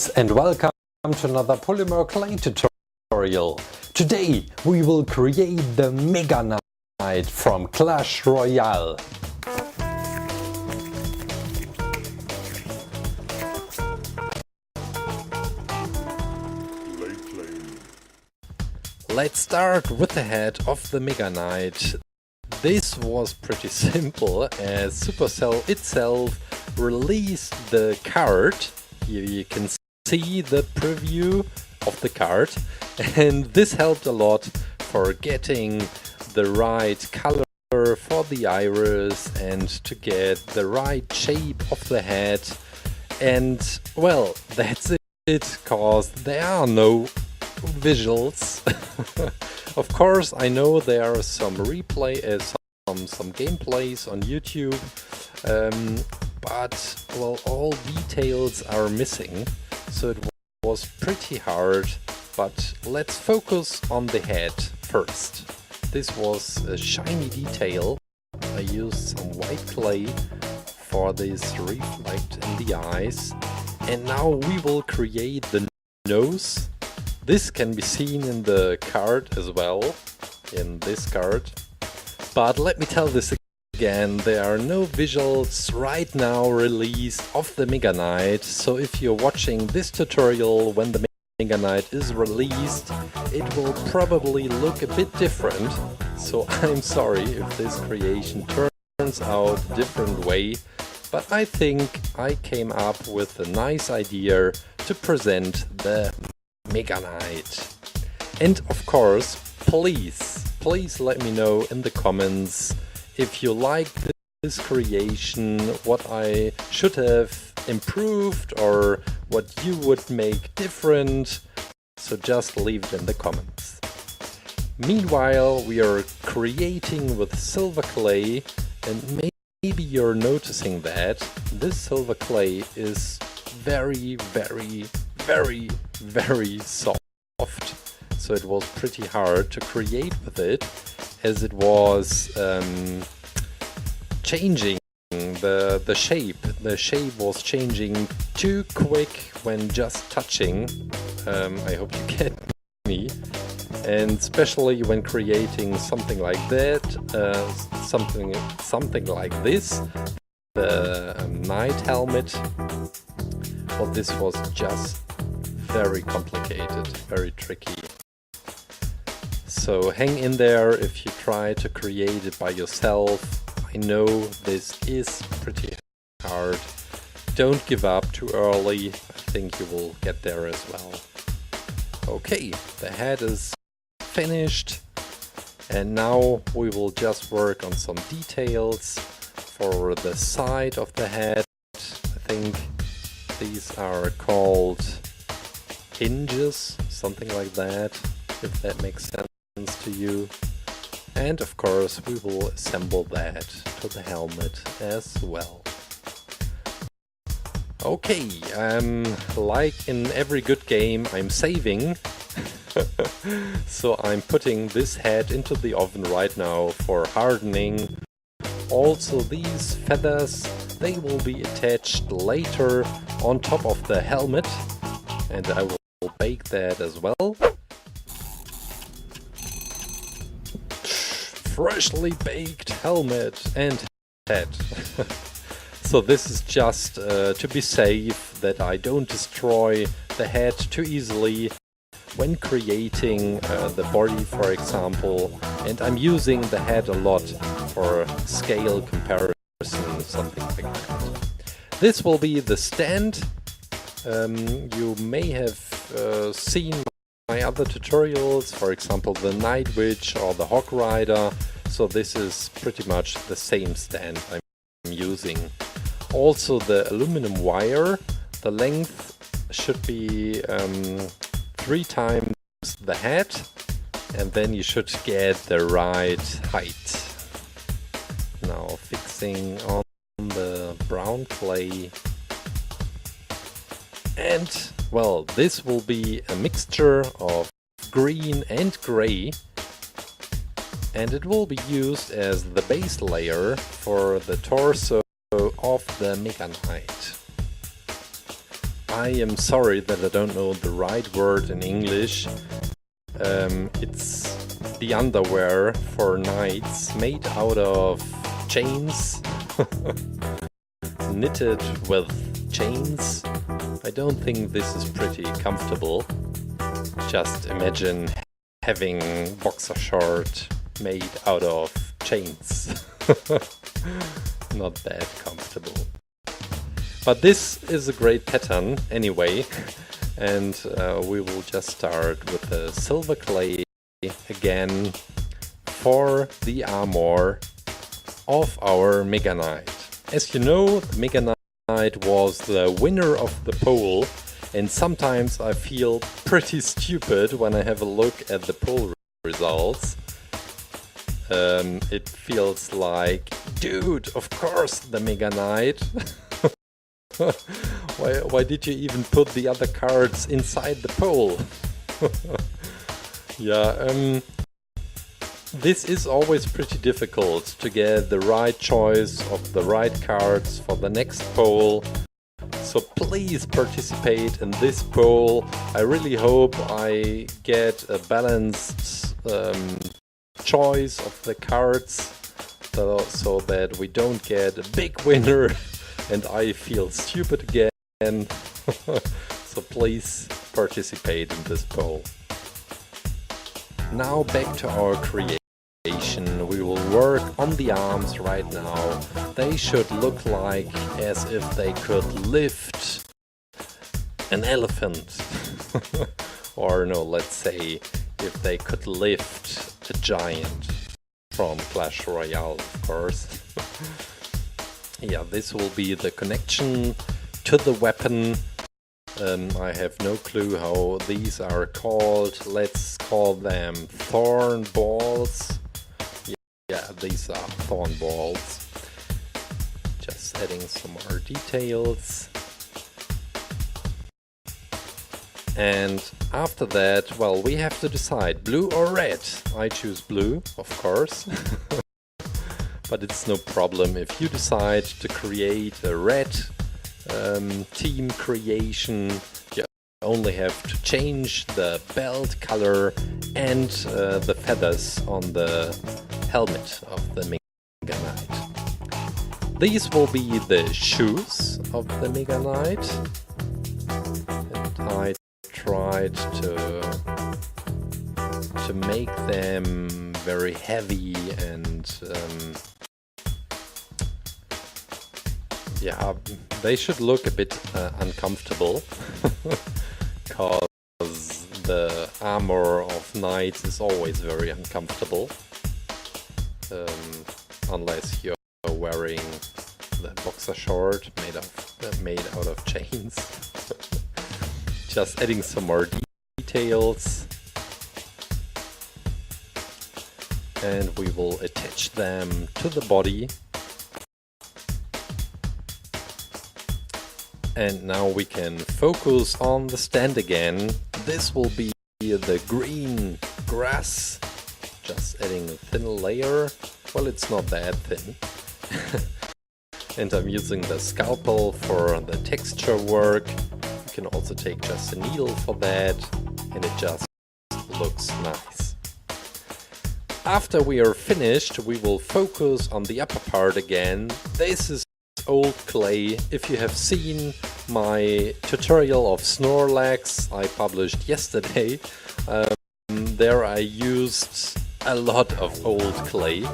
And welcome to another polymer clay tutorial. Today we will create the Mega Knight from Clash Royale. Let's start with the head of the Mega Knight. This was pretty simple as Supercell itself released the card. Here you can see the preview of the card, and this helped a lot for getting the right color for the iris and to get the right shape of the head. And well, that's it, cause there are no visuals. Of course, I know there are some some gameplays on YouTube, but well, all details are missing, so it was pretty hard. But let's focus on the head first. This was a shiny detail. I used some white clay for this reflect in the eyes, and now we will create the nose. This can be seen in the card as well, in this card. But let me tell this again, there are no visuals right now released of the Mega Knight, so if you're watching this tutorial when the Mega Knight is released, it will probably look a bit different. So I'm sorry if this creation turns out a different way, but I think I came up with a nice idea to present the Mega Knight. And of course, please let me know in the comments if you like this creation, what I should have improved or what you would make different, so just leave it in the comments. Meanwhile, we are creating with silver clay, and maybe you're noticing that this silver clay is very soft, so it was pretty hard to create with it, as it was changing the shape. The shape was changing too quick when just touching. I hope you get me. And especially when creating something like that, something like this, the Knight helmet. Well, this was just very complicated, very tricky. So hang in there if you try to create it by yourself. I know this is pretty hard. Don't give up too early. I think you will get there as well. Okay, the head is finished, and now we will just work on some details for the side of the head. I think these are called hinges, something like that, if that makes sense to you. And of course we will assemble that to the helmet as well. Okay, like in every good game, I'm saving. So I'm putting this head into the oven right now for hardening. Also, these feathers, they will be attached later on top of the helmet, and I will bake that as well. Freshly baked helmet and head. So this is just to be safe, that I don't destroy the head too easily when creating the body, for example. And I'm using the head a lot for scale comparison, something like that. This will be the stand. You may have seen my other tutorials, for example the Night Witch or the Hog Rider, so this is pretty much the same stand I'm using. Also the aluminum wire, the length should be 3 times the head, and then you should get the right height. Now fixing on the brown clay. And well, this will be a mixture of green and gray, and it will be used as the base layer for the torso of the Mega Knight. I am sorry that I don't know the right word in English. It's the underwear for knights made out of chains, knitted with chains. I don't think this is pretty comfortable. Just imagine having boxer short made out of chains. Not that comfortable. But this is a great pattern anyway, and we will just start with the silver clay again for the armor of our Mega Knight. As you know, the Mega Knight was the winner of the poll, and sometimes I feel pretty stupid when I have a look at the poll results. It feels like, dude, of course the Mega Knight. Why did you even put the other cards inside the poll? Yeah, this is always pretty difficult to get the right choice of the right cards for the next poll. So please participate in this poll. I really hope I get a balanced choice of the cards so that we don't get a big winner and I feel stupid again. So please participate in this poll. Now back to our creation. We will work on the arms right now. They should look like as if they could lift an elephant. Or no, let's say if they could lift a giant from Clash Royale, of course. Yeah, this will be the connection to the weapon. I have no clue how these are called. Let's call them thorn balls. Yeah, these are thorn balls. Just adding some more details. And after that, well, we have to decide blue or red. I choose blue, of course. But it's no problem if you decide to create a red team creation. You only have to change the belt color and the feathers on the helmet of the Mega Knight. These will be the shoes of the Mega Knight. And I tried to make them very heavy and yeah, they should look a bit uncomfortable, because the armor of knights is always very uncomfortable, unless you're wearing the boxer short made out of chains. Just adding some more details, and we will attach them to the body. And now we can focus on the stand again. This will be the green grass. Just adding a thin layer. Well, it's not that thin. And I'm using the scalpel for the texture work. You can also take just a needle for that, and it just looks nice. After we are finished, we will focus on the upper part again. This is old clay. If you have seen my tutorial of Snorlax I published yesterday, there I used a lot of old clay. You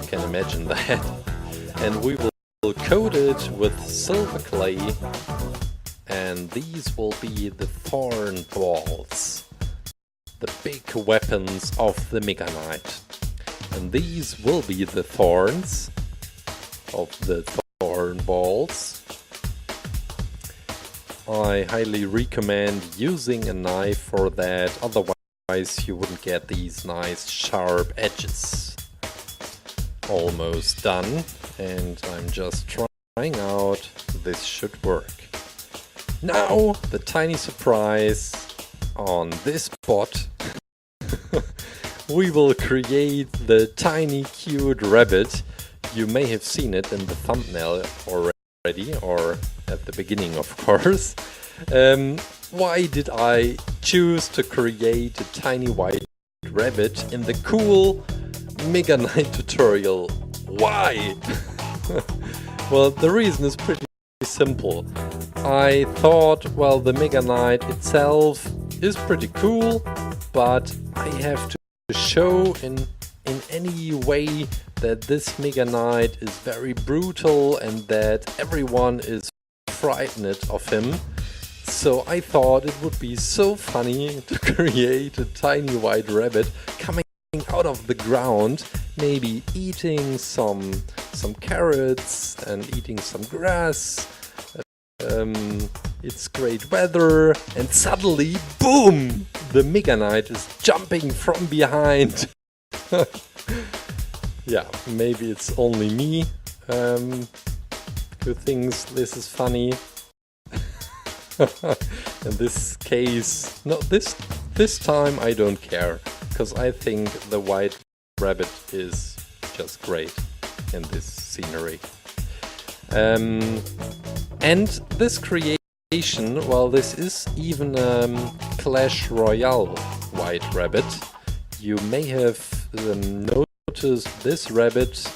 can imagine that. And we will coat it with silver clay, and these will be the thorn balls, the big weapons of the Mega Knight. And these will be the thorns of the thorn balls. I highly recommend using a knife for that, otherwise you wouldn't get these nice sharp edges. Almost done, and I'm just trying out. This should work. Now the tiny surprise on this spot. We will create the tiny cute rabbit. You may have seen it in the thumbnail already. already, or at the beginning of course. Why did I choose to create a tiny white rabbit in the cool Mega Knight tutorial? Why? Well, the reason is pretty simple. I thought, well, the Mega Knight itself is pretty cool, but I have to show in any way that this Mega Knight is very brutal and that everyone is frightened of him. So I thought it would be so funny to create a tiny white rabbit coming out of the ground, maybe eating some carrots and eating some grass. It's great weather, and suddenly, boom! The Mega Knight is jumping from behind. Yeah, maybe it's only me who thinks this is funny. In this case, no, this time I don't care, because I think the white rabbit is just great in this scenery. And this creation, well, this is even Clash Royale white rabbit. You may have noticed this rabbit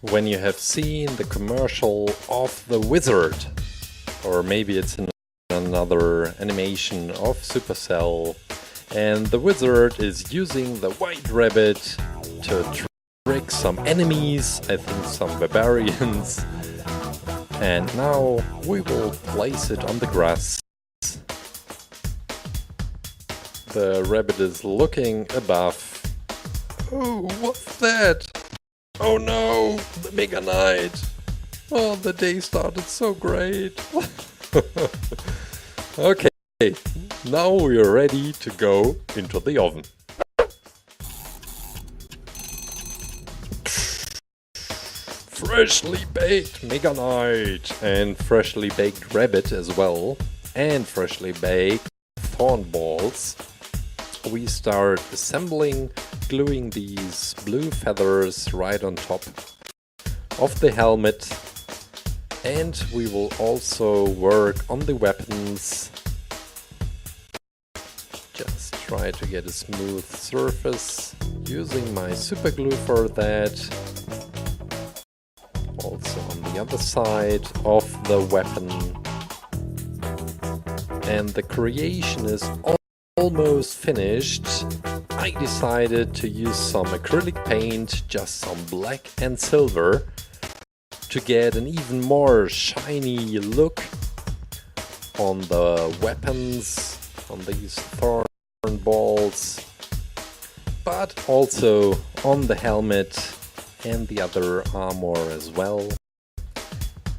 when you have seen the commercial of the wizard, or maybe it's in another animation of Supercell, and the wizard is using the white rabbit to trick some enemies, I think some barbarians. And now we will place it on the grass. The rabbit is looking above. Oh, what's that? Oh no, the Mega Knight. Oh, the day started so great. Okay, now we are ready to go into the oven. Freshly baked Mega Knight and freshly baked rabbit as well, and freshly baked thorn balls. We start assembling, gluing these blue feathers right on top of the helmet, and we will also work on the weapons. Just try to get a smooth surface using my super glue for that. Also on the other side of the weapon. And the creation is almost finished. I decided to use some acrylic paint, just some black and silver, to get an even more shiny look on the weapons, on these thorn balls, but also on the helmet and the other armor as well.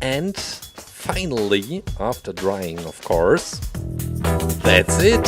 And finally, after drying of course, that's it!